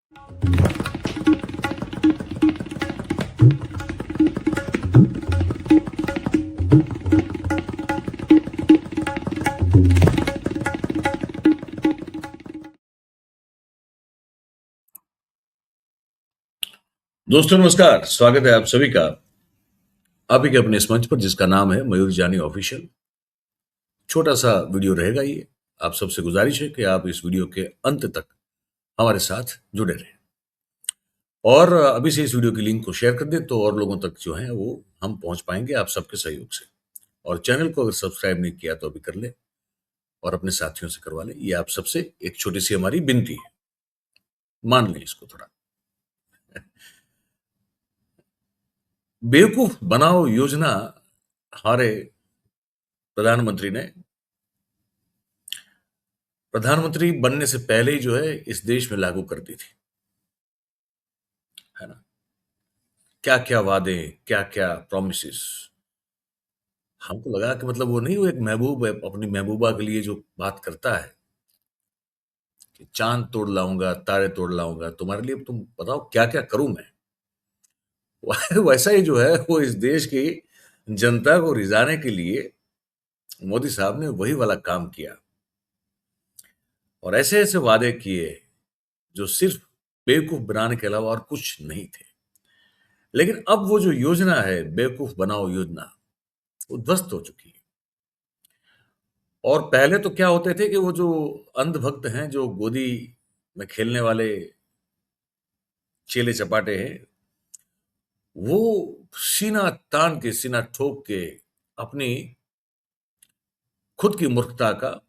दोस्तों नमस्कार, स्वागत है आप सभी का आप ही के अपने इस मंच पर जिसका नाम है मयूर जानी ऑफिशियल। छोटा सा वीडियो रहेगा ये। आप सबसे गुजारिश है कि आप इस वीडियो के अंत तक हमारे साथ जुड़े रहें और अभी से इस वीडियो की लिंक को शेयर कर दें तो और लोगों तक जो है वो हम पहुंच पाएंगे आप सबके सहयोग से। और चैनल को अगर सब्सक्राइब नहीं किया तो अभी कर ले और अपने साथियों से करवा ले। ये आप सबसे एक छोटी सी हमारी विनती है, मान लें इसको थोड़ा। बेवकूफ बनाओ योजना हमारे प्रधानमंत्री ने प्रधानमंत्री बनने से पहले ही जो है इस देश में लागू कर दी थी, है ना। क्या क्या वादे, क्या क्या प्रॉमिसेस। हमको लगा कि मतलब वो नहीं, वो एक महबूब है, अपनी महबूबा के लिए जो बात करता है कि चांद तोड़ लाऊंगा, तारे तोड़ लाऊंगा तुम्हारे लिए, तुम बताओ क्या क्या करूं मैं। वैसा ही जो है वो इस देश की जनता को रिझाने के लिए मोदी साहब ने वही वाला काम किया और ऐसे ऐसे वादे किए जो सिर्फ बेवकूफ बनाने के अलावा और कुछ नहीं थे। लेकिन अब वो जो योजना है बेवकूफ बनाओ योजना, वो ध्वस्त हो चुकी है। और पहले तो क्या होते थे कि वो जो अंधभक्त हैं, जो गोदी में खेलने वाले चेले चपाटे हैं, वो सीना तान के, सीना ठोक के अपनी खुद की मूर्खता का,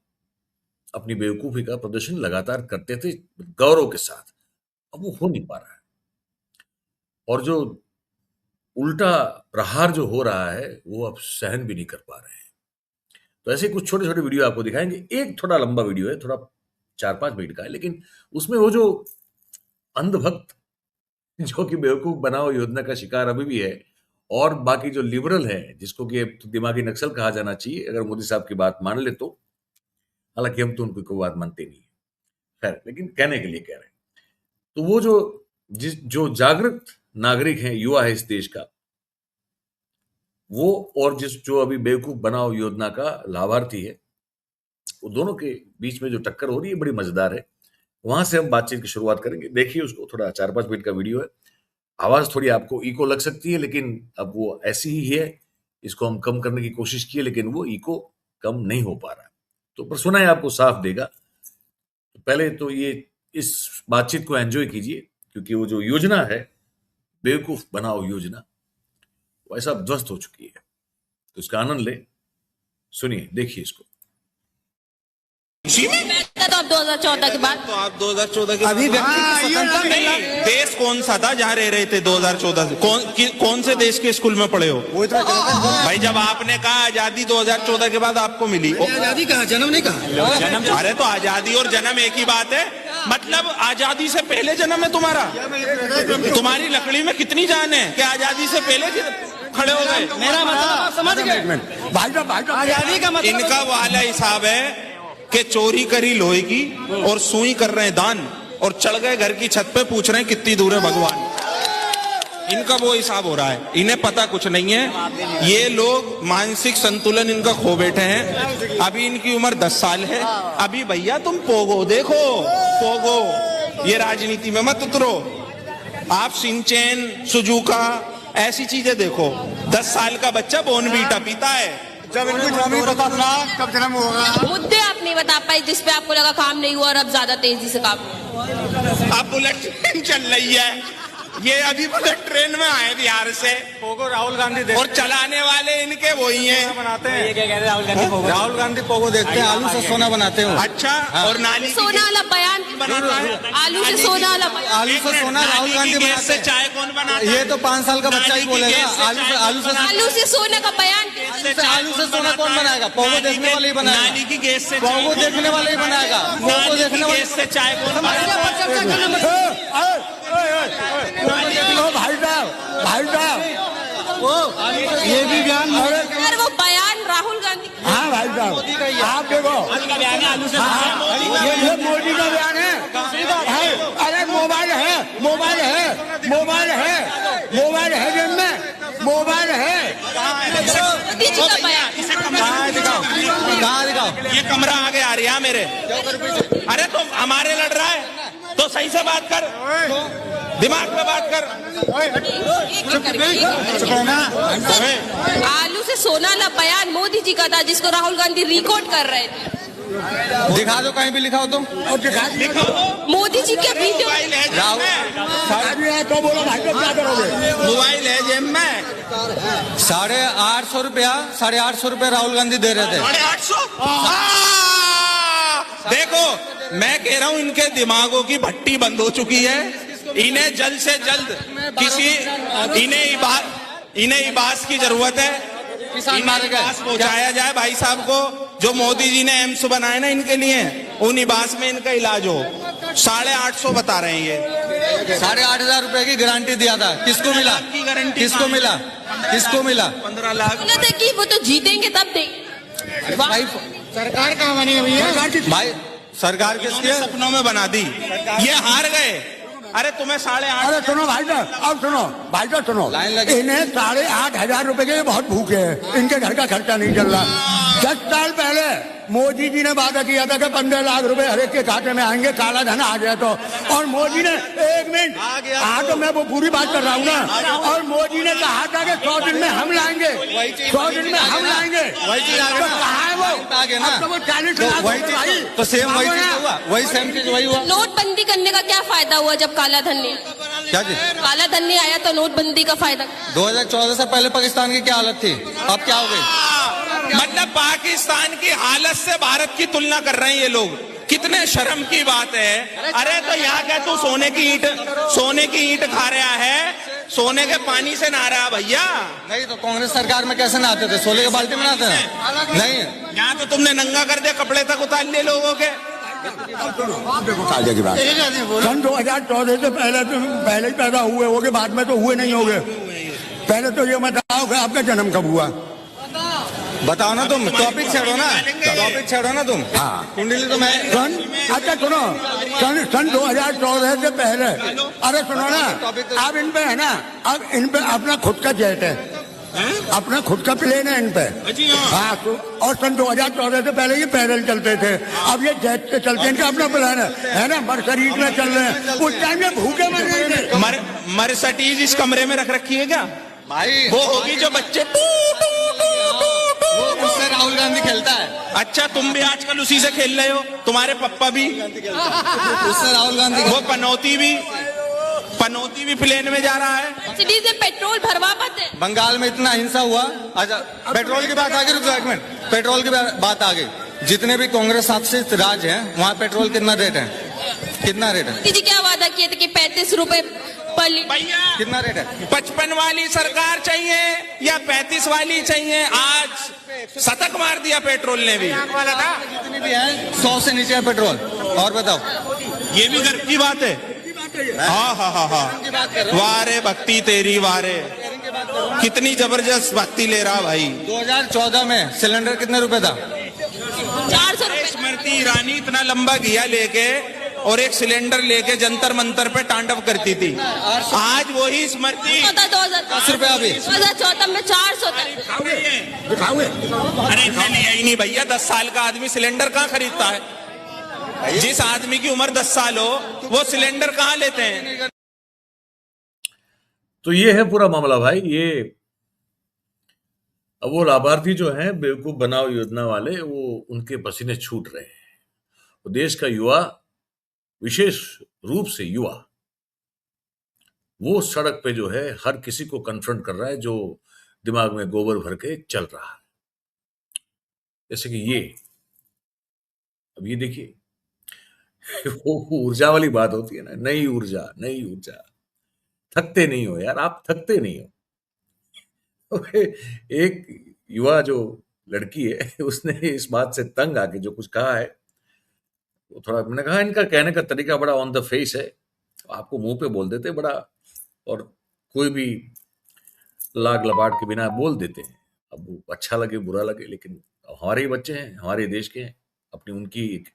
अपनी बेवकूफी का प्रदर्शन लगातार करते थे गौरव के साथ। अब वो हो नहीं पा रहा है और जो उल्टा प्रहार जो हो रहा है वो अब सहन भी नहीं कर पा रहे हैं। तो ऐसे कुछ छोटे छोटे वीडियो आपको दिखाएंगे। एक थोड़ा लंबा वीडियो है, थोड़ा 4-5 मिनट का है, लेकिन उसमें वो जो अंधभक्त जो कि बेवकूफ बनाओ योजना का शिकार अभी भी है और बाकी जो लिबरल है जिसको कि दिमागी नक्सल कहा जाना चाहिए अगर मोदी साहब की बात मान ले तो, हालांकि हम तो उनकी कोई बात मानते नहीं है, खैर, लेकिन कहने के लिए कह रहे हैं। तो वो जो जागृत नागरिक है, युवा है इस देश का, वो और जो अभी बेवकूफ बनाओ योजना का लाभार्थी है, वो दोनों के बीच में जो टक्कर हो रही है बड़ी मजेदार है। वहां से हम बातचीत की शुरुआत करेंगे। देखिए उसको, थोड़ा 4-5 मिनट का वीडियो है। आवाज थोड़ी आपको इको लग सकती है, लेकिन अब वो ऐसी ही है। इसको हम कम करने की कोशिश की है लेकिन वो इको कम नहीं हो पा रहा है, तो पर सुना है आपको साफ देगा। तो पहले तो ये इस बातचीत को एंजॉय कीजिए क्योंकि वो जो योजना है बेवकूफ बनाओ योजना, वो ऐसा ध्वस्त हो चुकी है, तो इसका आनंद ले। सुनिए, देखिए इसको। तो अब 2014 के बाद तो आप 2014 के अभी व्यक्ति की स्वतंत्रता नहीं, देश कौन सा था जहाँ रह रहे थे 2014 से? कौन से देश के स्कूल में पढ़े हो? वो इतना भाई जब आपने कहा आजादी 2014 के बाद आपको मिली, आजादी कहा, जन्म नहीं कहा। अरे तो आजादी और जन्म एक ही बात है। मतलब आजादी से पहले जन्म है तुम्हारा? तुम्हारी लकड़ी में कितनी जान है कि आजादी से पहले खड़े हो गए? मेरा मतलब आप समझ गए भाई, आजादी का मतलब इनका वो वाला हिसाब है कि चोरी करी लोहे की और सुई कर रहे हैं दान, और चढ़ गए घर की छत पे, पूछ रहे हैं कितनी दूर है भगवान। इनका वो हिसाब हो रहा है, इन्हें पता कुछ नहीं है। ये लोग मानसिक संतुलन इनका खो बैठे हैं। अभी इनकी उम्र 10 साल है। अभी भैया तुम पोगो देखो, पोगो, ये राजनीति में मत उतरो। आप सिंचेन, सुजुका, ऐसी चीजें देखो। 10 साल का बच्चा बोर्नवीटा पीता है। जब इनको जन्म ही पता था कब जन्म होगा। मुद्दे आप नहीं बता पाए जिस पे आपको लगा काम नहीं हुआ और अब ज्यादा तेजी से काम हुआ। अब बुलेट ट्रेन चल रही है, ये अभी बुलेट ट्रेन में आए बिहार से। पोगो राहुल गांधी और चलाने वाले इनके वही हैं। बनाते हैं। ये क्या कहते हैं राहुल गांधी पोगो देखते हैं, आलू से सोना बनाते हैं। अच्छा, और नाली सोना वाला बयान बनाता है। आलू से सोना वाला बयान। आलू से सोना राहुल गांधी बनाते से हैं। चाय कौन बनाता है? ये तो 5 साल का बच्चा ही बोलेगा। आलू से सोना का बयान। आलू से सोना कौन बनाएगा? पोगो देखने वाले ही बनाएगा। नाली की गैस से पोगो देखने वाले ही बनाएगा। पोगो देखने वाले से चाय कौन बनाएगा? भाई साहब ये भी बयान सर, वो बयान राहुल गांधी। हाँ भाई साहब, आप देखो बयान है आलू से ये मोदी का बयान है। अरे मोबाइल है, का बयान। इसे कहाँ दिखाओ, कहाँ दिखाओ? ये कमरा आगे आ रहा है मेरे। अरे तो हमारे लड़ रहा है तो सही से बात कर, दिमाग में बात कर। आलू से सोना वाला बयान मोदी जी का था, जिसको राहुल गांधी रिकॉर्ड कर रहे थे। दिखा दो, कहीं भी लिखाओ तुम। मोदी जी के वीडियो मोबाइल है जेब में, तो बोलो भाई तो क्या करोगे? मोबाइल है जेब में। 850 रुपया, 850 रुपया राहुल गांधी दे रहे थे। 850। देखो मैं कह रहा हूं इनके दिमागों की भट्टी बंद हो चुकी है। इन्हें जल्द से जल्द इन्हें इबास की जरूरत है। किसान मारे गए, पहुंचाया जाए भाई साहब को, जो मोदी जी ने एम्स बनाए ना इनके लिए, उन इबास में इनका इलाज हो। 850 बता रहे हैं ये। 8,500 रुपए की गारंटी दिया था, किसको मिला? की गारंटी किसको मिला? किसको मिला? 15 लाख। बोला था कि वो तो जीतेंगे तब देंगे। भाई सरकार कहाँ बनी है भैया? भाई सरकार किसकी है? सपनों में बना दी, ये हार गए। अरे तुम्हें 8.5। अरे सुनो भाई साहब, अब सुनो भाई साहब सुनो, लाइन लगी। इन्हें 8,500 रुपए के बहुत भूखे हैं, इनके घर का खर्चा नहीं चल रहा। 10 साल पहले मोदी जी ने वादा किया था कि 15 लाख रुपए हर एक के खाते में आएंगे, काला धन आ गया तो। और मोदी ने 1 मिनट, हाँ तो मैं वो पूरी बात कर रहा हूँ ना। और मोदी ने कहा था कि 100 दिन में हम लाएंगे, 100 दिन में हम लाएंगे। वही चीज आ गया तो ना। कहाँ है वो? आ गया ना। अब तो वो 40 तो लाख वही रुपए भाई। चीज, तो सेम वही चीज हुआ, वही सेम चीज वही हुआ। नोटबंदी करने का क्या फायदा हुआ जब काला धन नहीं, क्या चीज? काला धन नहीं आया तो नोटबंदी का फायदा? 2014 से पहले पाकिस्तान की क्या हालत थी, अब क्या हो गई? मतलब पाकिस्तान की हालत से भारत की तुलना कर रहे हैं ये लोग। कितने शर्म की बात है। अरे तो यहाँ क्या तू सोने की ईंट खा रहा है, सोने के पानी से नहा रहा भैया? नहीं तो कांग्रेस सरकार में कैसे नहाते थे? सोले के बाल्टी में नहाते हैं? नहीं, यहाँ तो तुमने नंगा कर दिया, कपड़े तक उतार लिए लोगों के। देखो कायदे की बात, सन 2014 से पहले ही पैदा हुए होगे, बाद में तो हुए नहीं होगे। पहले तो ये बताओ कि आपका जन्म कब हुआ? बताओ ना तुम, टॉपिक छेड़ो ना, टॉपिक छेड़ो ना तुम। हाँ। कुंडली तो मैं अच्छा सुनो, सन 2014 से पहले, अरे सुनो ना, अब इन पे है ना, अब इन पे अपना खुद का जेट है, अपना खुद का प्लेन है इन पे। हाँ तो, और सन 2014 से पहले ये पैदल चलते थे, अब ये जेट से चलते हैं, इनका अपना प्लान है ना, मर्सिडीज में चल रहे हैं। उस टाइम ये भूखे मर रहे थे। मर्सिडीज इस कमरे में रख रखी है क्या? भाई वो होगी जो बच्चे उससे राहुल गांधी खेलता है। अच्छा तुम भी आजकल उसी से खेल रहे हो, तुम्हारे पप्पा भी। उससे राहुल गांधी वो पनौती भी प्लेन में जा रहा है। मर्सिडीज से पेट्रोल भरवा पाते हैं। बंगाल में इतना हिंसा हुआ। अच्छा पेट्रोल की बात आ गई, रुको एक मिनट, पेट्रोल की बात आ गई। जितने भी कांग्रेस शासित राज्य हैं वहाँ पेट्रोल कितना रेट है? कितना रेट है? मोदी जी क्या वादा किए थे कि 35 रुपए पर लीटर? भैया कितना रेट है? 55 वाली सरकार चाहिए या 35 वाली चाहिए? आज शतक मार दिया पेट्रोल ने भी। जितनी भी है 100 से नीचे है पेट्रोल। और बताओ, ये भी गर्व की बात है। हाँ हाँ हाँ हाँ, वारे भक्ति तेरी वारे, कितनी जबरदस्त भक्ति ले रहा भाई। 2014 में सिलेंडर कितने रुपए था? 400 रुपए। स्मृति ईरानी इतना लंबा घिया लेके और एक सिलेंडर लेके जंतर मंतर पे तांडव करती थी। आज वही स्मृति 10 रुपए अभी 2014 में 400 था। अरे इतना लिया ही नहीं भैया। 10 साल का आदमी सिलेंडर कहाँ खरीदता है? जिस आदमी की उम्र 10 साल हो वो सिलेंडर कहाँ लेते हैं? तो ये है पूरा मामला भाई। ये अब वो लाभार्थी जो हैं बेवकूफ बनाओ योजना वाले, वो उनके पसीने छूट रहे हैं। वो देश का युवा, विशेष रूप से युवा, वो सड़क पे जो है हर किसी को कन्फ्रंट कर रहा है जो दिमाग में गोबर भर के चल रहा है। जैसे कि ये, अब ये देखिए, वो ऊर्जा वाली बात होती है ना, नई ऊर्जा, नई ऊर्जा। थकते नहीं हो यार, आप थकते नहीं हो। एक युवा जो लड़की है, उसने इस बात से तंग आके जो कुछ कहा है, वो थोड़ा, मैंने कहा इनका कहने का तरीका बड़ा ऑन द फेस है, आपको मुंह पे बोल देते बड़ा, और कोई भी लाग लपाट के बिना बोल देते हैं। अब वो अच्छा लगे बुरा लगे, लेकिन हमारे ही बच्चे हैं, हमारे देश के हैं, अपनी उनकी एक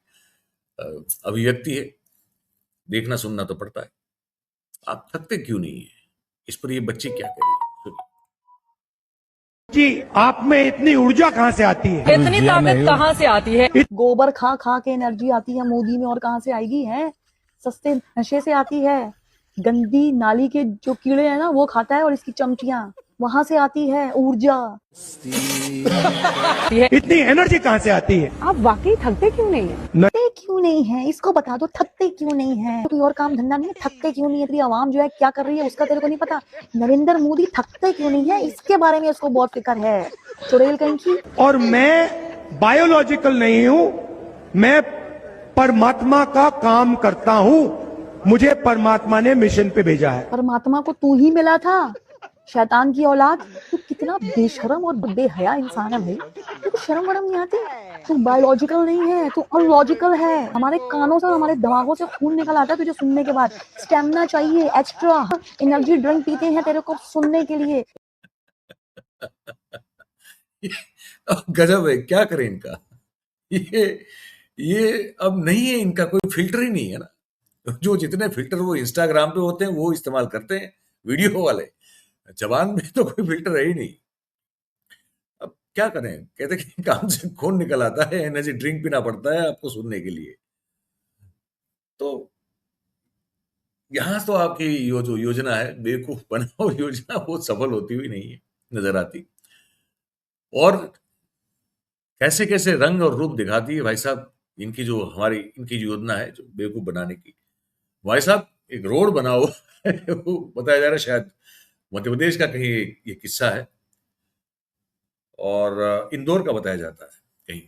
अभिव्यक्ति है, देखना सुनना तो पड़ता है। आप थकते क्यों नहीं है? इस पर ये बच्ची क्या करें? जी आप में इतनी ऊर्जा कहाँ से आती है? इतनी ताकत कहाँ से आती है? गोबर खा खा के एनर्जी आती है मोदी में, और कहाँ से आएगी है? सस्ते नशे से आती है। गंदी नाली के जो कीड़े हैं ना वो खाता है, और इसकी चमचियां वहां से आती है ऊर्जा। इतनी एनर्जी कहाँ से आती है? आप वाकई थकते क्यों नहीं है? थकते क्यों नहीं है इसको बता दो, थकते क्यों नहीं है? कोई और काम धंधा नहीं है, थकते क्यों नहीं है? तेरी आवाम जो है क्या कर रही है उसका तेरे को नहीं पता? नरेंद्र मोदी थकते क्यों नहीं है इसके बारे में उसको बहुत फिक्र है, चुड़ैल कहीं की। और मैं बायोलॉजिकल नहीं हूँ, मैं परमात्मा का काम करता हूँ। मुझे परमात्मा ने मिशन पे भेजा है। परमात्मा को तू ही मिला था, शैतान की औलाद। तू कितना बेशरम और बेहया इंसान है भाई, तुझे शर्म वरम नहीं आती? तू बायोलॉजिकल नहीं है, तू अनलॉजिकल है। हमारे कानों से और हमारे दिमागों से खून निकल आता है तुझे सुनने के बाद। स्टेमिना चाहिए, एक्स्ट्रा एनर्जी ड्रिंक पीते हैं तेरे को सुनने के लिए। गजब है, क्या करें इनका। ये अब नहीं है, इनका कोई फिल्टर ही नहीं है ना। जो जितने फिल्टर वो इंस्टाग्राम पे होते हैं वो इस्तेमाल करते हैं वीडियो वाले, जबान में तो कोई फिल्टर है ही नहीं। अब क्या करें, कहते कि काम से खून निकल आता है, एनर्जी ड्रिंक पीना पड़ता है आपको सुनने के लिए। तो यहां तो आपकी जो योजना है बेवकूफ बनाओ योजना, वो सफल होती हुई नहीं है, नजर आती। और कैसे कैसे रंग और रूप दिखाती है भाई साहब इनकी इनकी योजना है जो बेवकूफ बनाने की। भाई साहब एक रोड बनाओ वो बताया जा रहा है, शायद मध्य प्रदेश का कहीं ये किस्सा है, और इंदौर का बताया जाता है कहीं।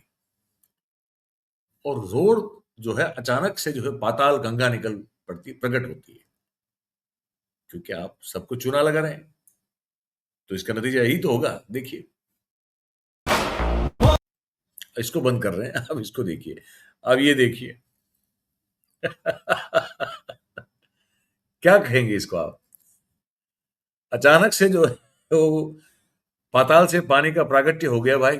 और रोड जो है अचानक से जो है पाताल गंगा प्रकट होती है, क्योंकि आप सबको चुना लगा रहे हैं, तो इसका नतीजा यही तो होगा। देखिए, इसको बंद कर रहे हैं, अब इसको देखिए, अब ये देखिए क्या कहेंगे इसको आप? अचानक से जो है वो पाताल से पानी का प्रागट्य हो गया भाई,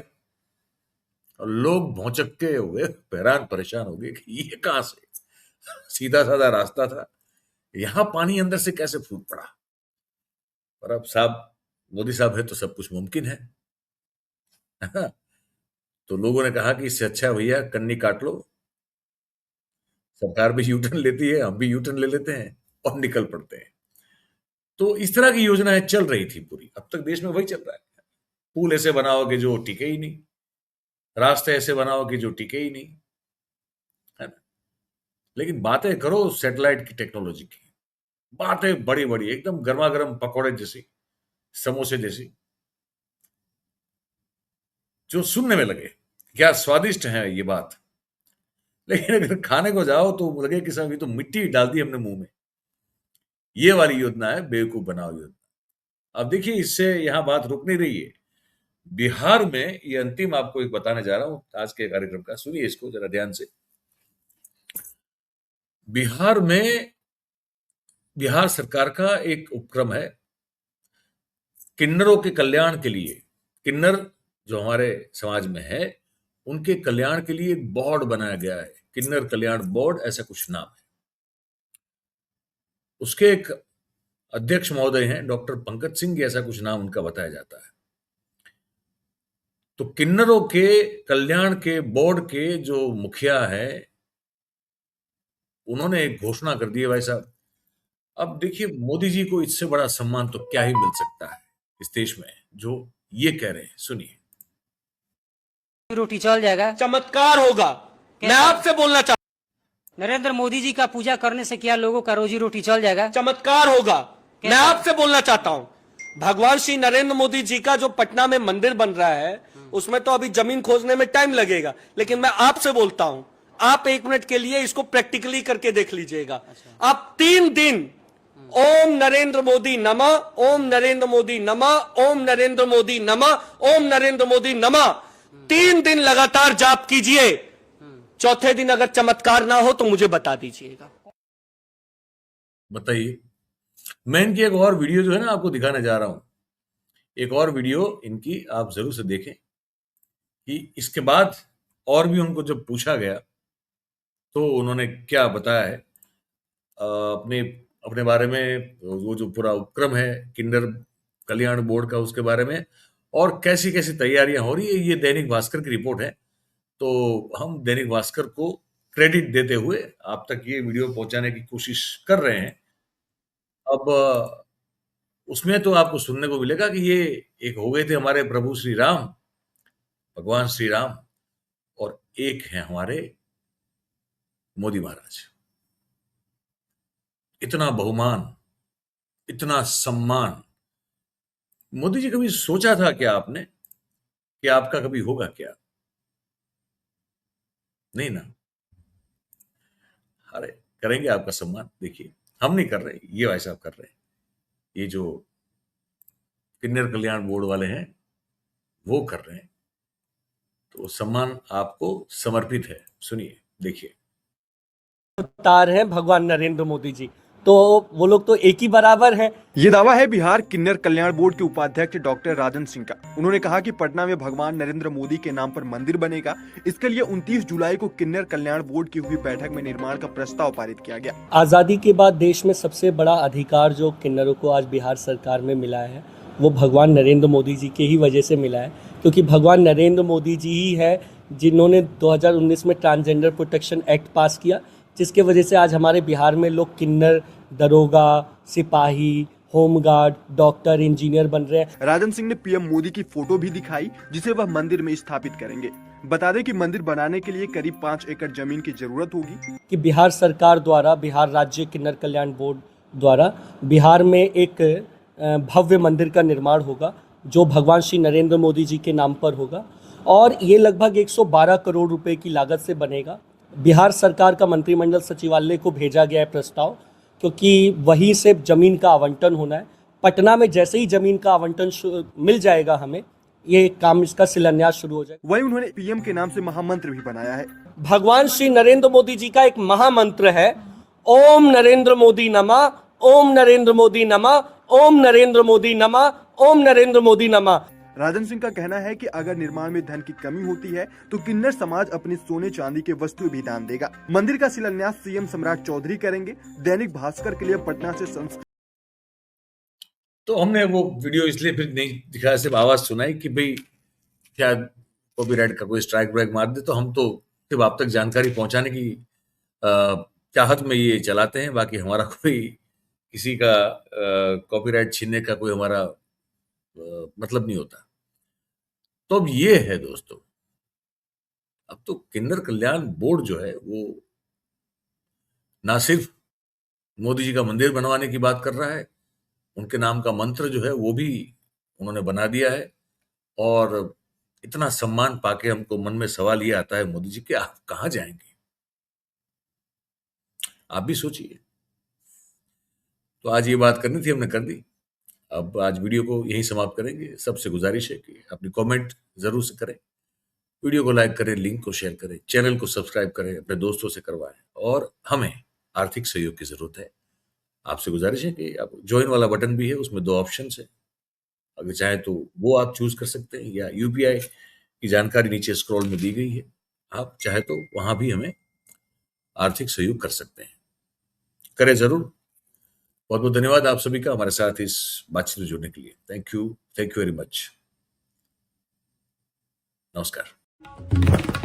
और लोग भौचक्के हो गए, हैरान परेशान हो गए कि ये कहां से, सीधा साधा रास्ता था, यहां पानी अंदर से कैसे फूट पड़ा। पर अब साहब मोदी साहब है तो सब कुछ मुमकिन है। तो लोगों ने कहा कि इससे अच्छा भैया कन्नी काट लो, सरकार भी यूटर्न लेती है, हम भी यूटर्न ले लेते हैं और निकल पड़ते हैं। तो इस तरह की योजनाएं चल रही थी पूरी, अब तक देश में वही चल रहा है। पुल ऐसे बनाओगे जो टिके ही नहीं, रास्ते ऐसे बनाओगे जो टिके ही नहीं, है ना। लेकिन बातें करो सैटेलाइट की टेक्नोलॉजी की, बातें बड़ी बड़ी एकदम गर्मा गर्म पकौड़े जैसी, समोसे जैसी, जो सुनने में लगे क्या स्वादिष्ट है ये बात। लेकिन अगर खाने को जाओ तो लगे कि साहब ये तो मिट्टी डाल दी हमने मुंह में। ये वाली योजना है बेवकूफ बनाओ योजना। अब देखिए, इससे यहां बात रुक नहीं रही है। बिहार में ये अंतिम आपको एक बताने जा रहा हूं आज के कार्यक्रम का, सुनिए इसको जरा ध्यान से। बिहार में बिहार सरकार का एक उपक्रम है किन्नरों के कल्याण के लिए। किन्नर जो हमारे समाज में है उनके कल्याण के लिए एक बोर्ड बनाया गया है, किन्नर कल्याण बोर्ड ऐसा कुछ नाम है। उसके एक अध्यक्ष महोदय हैं डॉक्टर पंकज सिंह, ऐसा कुछ नाम उनका बताया जाता है। तो किन्नरों के कल्याण के बोर्ड के जो मुखिया है उन्होंने एक घोषणा कर दी है भाई साहब। अब देखिए, मोदी जी को इससे बड़ा सम्मान तो क्या ही मिल सकता है इस देश में, जो ये कह रहे हैं, सुनिए। रोटी चल जाएगा, चमत्कार होगा। मैं आपसे बोलना चाहता नरेंद्र मोदी जी का पूजा करने से क्या लोगों का रोजी रोटी चल जाएगा? चमत्कार होगा। मैं आपसे बोलना चाहता हूं, भगवान श्री नरेंद्र मोदी जी का जो पटना में मंदिर बन रहा है उसमें तो अभी जमीन खोजने में टाइम लगेगा, लेकिन मैं आपसे बोलता हूं, आप 1 मिनट के लिए इसको प्रैक्टिकली करके देख लीजिएगा। आप 3 दिन ओम नरेंद्र मोदी नमः, ओम नरेंद्र मोदी नमः, ओम नरेंद्र मोदी नमः, ओम नरेंद्र मोदी नमः 3 दिन लगातार जाप कीजिए। चौथे दिन अगर चमत्कार ना हो तो मुझे बता दीजिएगा। बताइए। मैं इनकी एक और वीडियो जो है ना आपको दिखाने जा रहा हूं, एक और वीडियो इनकी आप जरूर से देखें कि इसके बाद और भी उनको जब पूछा गया तो उन्होंने क्या बताया है अपने अपने बारे में, वो जो पूरा उपक्रम है किन्नर कल्याण बोर्ड का उसके बारे में, और कैसी कैसी तैयारियां हो रही है, ये दैनिक भास्कर की रिपोर्ट है। तो हम दैनिक भास्कर को क्रेडिट देते हुए आप तक ये वीडियो पहुंचाने की कोशिश कर रहे हैं। अब उसमें तो आपको सुनने को मिलेगा कि ये एक हो गए थे हमारे प्रभु श्री राम, भगवान श्री राम, और एक है हमारे मोदी महाराज। इतना बहुमान, इतना सम्मान, मोदी जी कभी सोचा था क्या आपने कि आपका कभी होगा क्या? नहीं ना। अरे करेंगे आपका सम्मान। देखिए, हम नहीं कर रहे, ये भाई साहब कर रहे हैं। ये जो किन्नर कल्याण बोर्ड वाले हैं वो कर रहे हैं, तो सम्मान आपको समर्पित है। सुनिए, देखिए। अवतार हैं भगवान नरेंद्र मोदी जी, तो वो लोग तो एक ही बराबर हैं। ये दावा है बिहार किन्नर कल्याण बोर्ड के उपाध्यक्ष डॉक्टर राजन सिंह का। उन्होंने कहा कि पटना में भगवान नरेंद्र मोदी के नाम पर मंदिर बनेगा। इसके लिए 29 जुलाई को किन्नर कल्याण बोर्ड की हुई बैठक में निर्माण का प्रस्ताव पारित किया गया। आजादी के बाद देश में सबसे बड़ा अधिकार जो किन्नरों को आज बिहार सरकार में मिला है, वो भगवान नरेंद्र मोदी जी के ही वजह से मिला है, क्योंकि भगवान नरेंद्र मोदी जी ही है जिन्होंने 2019 में ट्रांसजेंडर प्रोटेक्शन एक्ट पास किया, जिसके वजह से आज हमारे बिहार में लोग किन्नर, दरोगा, सिपाही, होमगार्ड, डॉक्टर, इंजीनियर बन रहे हैं। राजन सिंह ने पीएम मोदी की फोटो भी दिखाई, जिसे वह मंदिर में स्थापित करेंगे। बता दें कि मंदिर बनाने के लिए करीब 5 एकड़ जमीन की जरूरत होगी। कि बिहार सरकार द्वारा, बिहार राज्य किन्नर कल्याण बोर्ड द्वारा बिहार में एक भव्य मंदिर का निर्माण होगा, जो भगवान श्री नरेंद्र मोदी जी के नाम पर होगा, और ये लगभग 112 करोड़ रुपए की लागत से बनेगा। बिहार सरकार का मंत्रिमंडल सचिवालय को भेजा गया है प्रस्ताव, क्योंकि वहीं से जमीन का आवंटन होना है। पटना में जैसे ही जमीन का आवंटन मिल जाएगा हमें, ये काम, इसका शिलान्यास शुरू हो जाएगा। वहीं उन्होंने पीएम के नाम से महामंत्र भी बनाया है। भगवान श्री नरेंद्र मोदी जी का एक महामंत्र है, ओम नरेंद्र मोदी नमः, ओम नरेंद्र मोदी नमः, ओम नरेंद्र मोदी नमः, ओम नरेंद्र मोदी नमः। राजन सिंह का कहना है कि अगर निर्माण में धन की कमी होती है तो किन्नर समाज अपनी सोने चांदी के वस्तु भी दान देगा। मंदिर का शिलान्यास सीएम सम्राट चौधरी करेंगे। दैनिक भास्कर के लिए पटना से तो हमने वो वीडियो इसलिए फिर नहीं दिखाया, सिर्फ आवाज सुनाई कि भाई क्या कॉपीराइट का कोई स्ट्राइक ब्राइक मार दे, तो हम तो सिर्फ आप तक जानकारी पहुंचाने की चाहत में ये चलाते हैं। बाकी हमारा कोई किसी का कॉपीराइट छीनने का कोई हमारा मतलब नहीं होता। तो अब ये है दोस्तों, अब तो किन्नर कल्याण बोर्ड जो है वो ना सिर्फ मोदी जी का मंदिर बनवाने की बात कर रहा है, उनके नाम का मंत्र जो है वो भी उन्होंने बना दिया है। और इतना सम्मान पाके हमको मन में सवाल ये आता है, मोदी जी, कि आप कहां जाएंगे? आप भी सोचिए। तो आज ये बात करनी थी, हमने कर दी। अब आज वीडियो को यहीं समाप्त करेंगे। सबसे गुजारिश है कि अपनी कमेंट जरूर से करें, वीडियो को लाइक करें, लिंक को शेयर करें, चैनल को सब्सक्राइब करें, अपने दोस्तों से करवाएं। और हमें आर्थिक सहयोग की जरूरत है। आपसे गुजारिश है कि आप ज्वाइन वाला बटन भी है, उसमें 2 ऑप्शन है, अगर चाहे तो वो आप चूज कर सकते हैं, या यूपीआई की जानकारी नीचे स्क्रॉल में दी गई है, आप चाहे तो वहां भी हमें आर्थिक सहयोग कर सकते हैं। करें जरूर। बहुत बहुत धन्यवाद आप सभी का हमारे साथ इस बातचीत में जुड़ने के लिए। Thank you very much. नमस्कार।